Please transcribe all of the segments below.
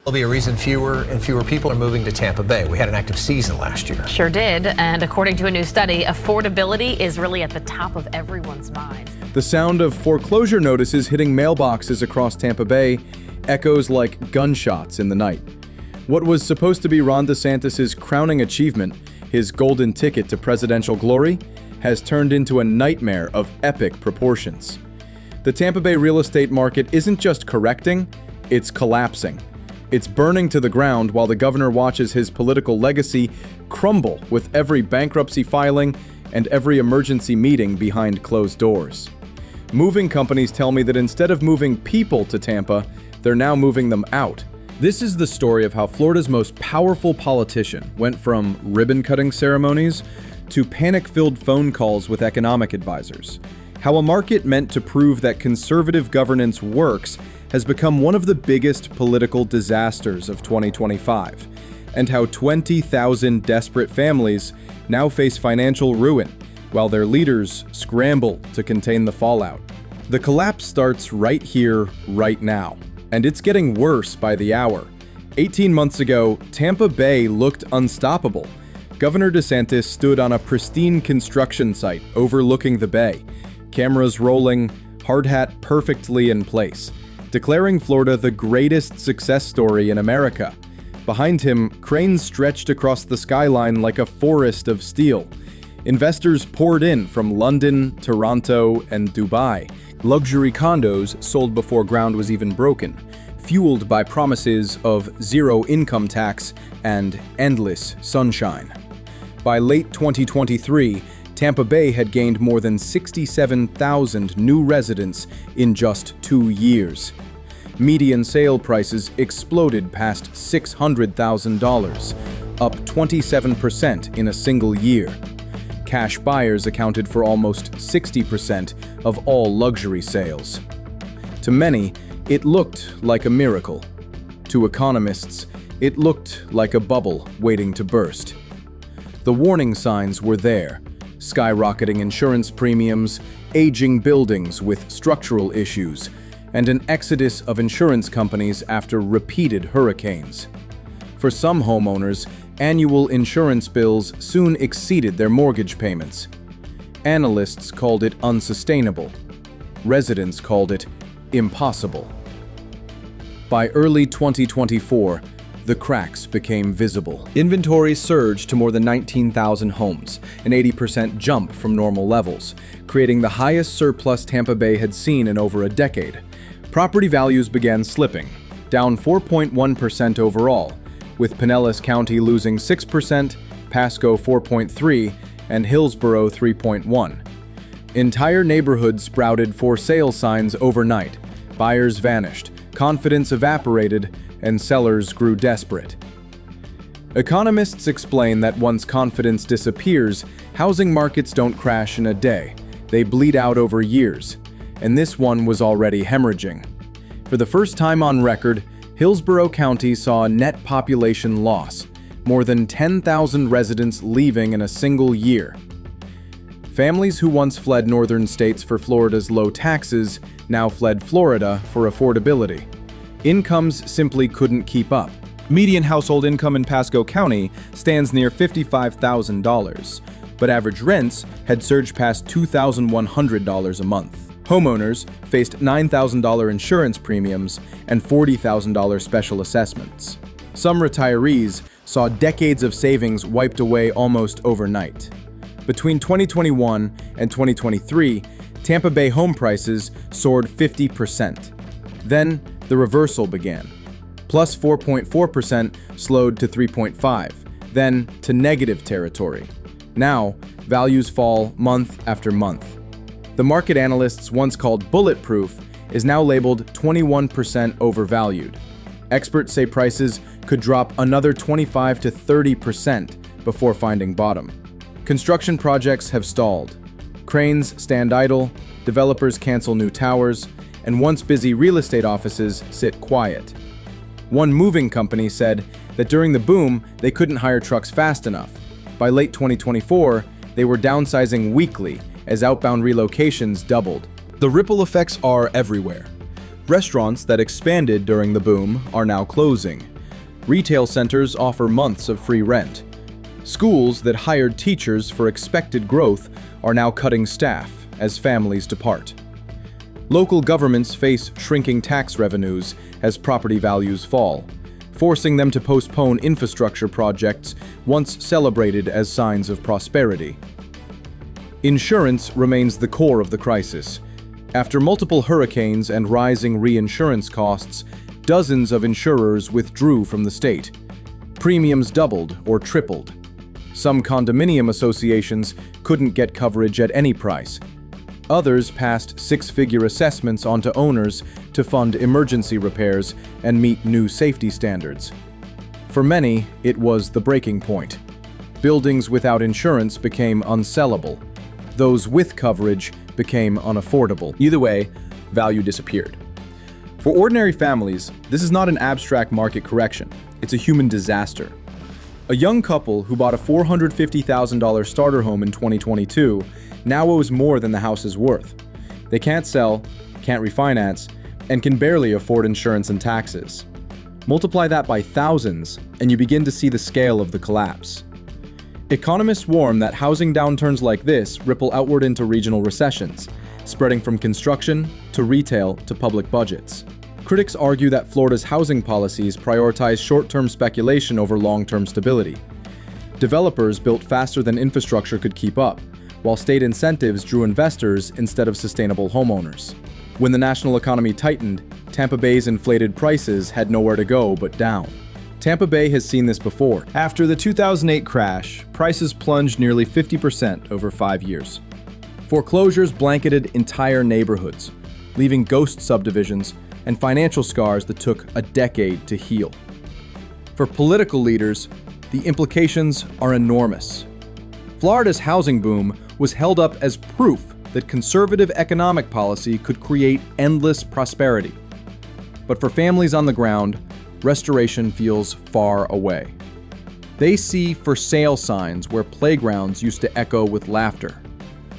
Will be a reason fewer and fewer people are moving to Tampa Bay. We had an active season last year. Sure did. And according to a new study, affordability is really at the top of everyone's minds. The sound of foreclosure notices hitting mailboxes across Tampa Bay echoes like gunshots in the night. What was supposed to be Ron DeSantis' crowning achievement, his golden ticket to presidential glory, has turned into a nightmare of epic proportions. The Tampa Bay real estate market isn't just correcting, it's collapsing. It's burning to the ground while the governor watches his political legacy crumble with every bankruptcy filing and every emergency meeting behind closed doors. Moving companies tell me that instead of moving people to Tampa, they're now moving them out. This is the story of how Florida's most powerful politician went from ribbon-cutting ceremonies to panic-filled phone calls with economic advisors. How a market meant to prove that conservative governance works has become one of the biggest political disasters of 2025, and how 20,000 desperate families now face financial ruin while their leaders scramble to contain the fallout. The collapse starts right here, right now, and it's getting worse by the hour. 18 months ago, Tampa Bay looked unstoppable. Governor DeSantis stood on a pristine construction site overlooking the bay, cameras rolling, hard hat perfectly in place, declaring Florida the greatest success story in America. Behind him, cranes stretched across the skyline like a forest of steel. Investors poured in from London, Toronto, and Dubai. Luxury condos sold before ground was even broken, fueled by promises of zero income tax and endless sunshine. By late 2023, Tampa Bay had gained more than 67,000 new residents in just 2 years. Median sale prices exploded past $600,000, up 27% in a single year. Cash buyers accounted for almost 60% of all luxury sales. To many, it looked like a miracle. To economists, it looked like a bubble waiting to burst. The warning signs were there: skyrocketing insurance premiums, aging buildings with structural issues, and an exodus of insurance companies after repeated hurricanes. For some homeowners, annual insurance bills soon exceeded their mortgage payments. Analysts called it unsustainable. Residents called it impossible. By early 2024, the cracks became visible. Inventory surged to more than 19,000 homes, an 80% jump from normal levels, creating the highest surplus Tampa Bay had seen in over a decade. Property values began slipping, down 4.1% overall, with Pinellas County losing 6%, Pasco 4.3%, and Hillsborough 3.1%. Entire neighborhoods sprouted for sale signs overnight. Buyers vanished, confidence evaporated, and sellers grew desperate. Economists explain that once confidence disappears, housing markets don't crash in a day. They bleed out over years, and this one was already hemorrhaging. For the first time on record, Hillsborough County saw a net population loss, more than 10,000 residents leaving in a single year. Families who once fled northern states for Florida's low taxes now fled Florida for affordability. Incomes simply couldn't keep up. Median household income in Pasco County stands near $55,000, but average rents had surged past $2,100 a month. Homeowners faced $9,000 insurance premiums and $40,000 special assessments. Some retirees saw decades of savings wiped away almost overnight. Between 2021 and 2023, Tampa Bay home prices soared 50%. Then, the reversal began. Plus 4.4% slowed to 3.5%, then to negative territory. Now, values fall month after month. The market analysts once called bulletproof is now labeled 21% overvalued. Experts say prices could drop another 25 to 30% before finding bottom. Construction projects have stalled. Cranes stand idle, developers cancel new towers, and once busy real estate offices sit quiet. One moving company said that during the boom, they couldn't hire trucks fast enough. By late 2024, they were downsizing weekly as outbound relocations doubled. The ripple effects are everywhere. Restaurants that expanded during the boom are now closing. Retail centers offer months of free rent. Schools that hired teachers for expected growth are now cutting staff as families depart. Local governments face shrinking tax revenues as property values fall, forcing them to postpone infrastructure projects once celebrated as signs of prosperity. Insurance remains the core of the crisis. After multiple hurricanes and rising reinsurance costs, dozens of insurers withdrew from the state. Premiums doubled or tripled. Some condominium associations couldn't get coverage at any price. Others passed six-figure assessments onto owners to fund emergency repairs and meet new safety standards. For many, it was the breaking point. Buildings without insurance became unsellable. Those with coverage became unaffordable. Either way, value disappeared. For ordinary families, this is not an abstract market correction. It's a human disaster. A young couple who bought a $450,000 starter home in 2022 now owes more than the house is worth. They can't sell, can't refinance, and can barely afford insurance and taxes. Multiply that by thousands, and you begin to see the scale of the collapse. Economists warn that housing downturns like this ripple outward into regional recessions, spreading from construction to retail to public budgets. Critics argue that Florida's housing policies prioritize short-term speculation over long-term stability. Developers built faster than infrastructure could keep up, while state incentives drew investors instead of sustainable homeowners. When the national economy tightened, Tampa Bay's inflated prices had nowhere to go but down. Tampa Bay has seen this before. After the 2008 crash, prices plunged nearly 50% over 5 years. Foreclosures blanketed entire neighborhoods, leaving ghost subdivisions and financial scars that took a decade to heal. For political leaders, the implications are enormous. Florida's housing boom was held up as proof that conservative economic policy could create endless prosperity. But for families on the ground, restoration feels far away. They see for sale signs where playgrounds used to echo with laughter.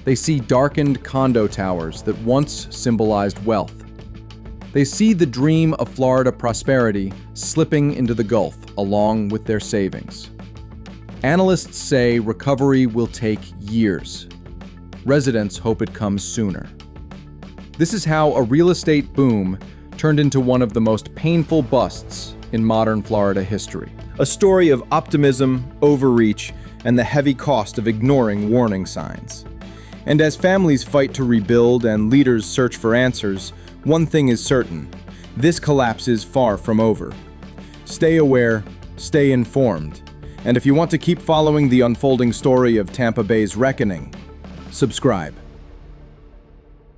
They see darkened condo towers that once symbolized wealth. They see the dream of Florida prosperity slipping into the Gulf along with their savings. Analysts say recovery will take years. Residents hope it comes sooner. This is how a real estate boom turned into one of the most painful busts in modern Florida history. A story of optimism, overreach, and the heavy cost of ignoring warning signs. And as families fight to rebuild and leaders search for answers, one thing is certain: this collapse is far from over. Stay aware, stay informed, and if you want to keep following the unfolding story of Tampa Bay's reckoning, subscribe.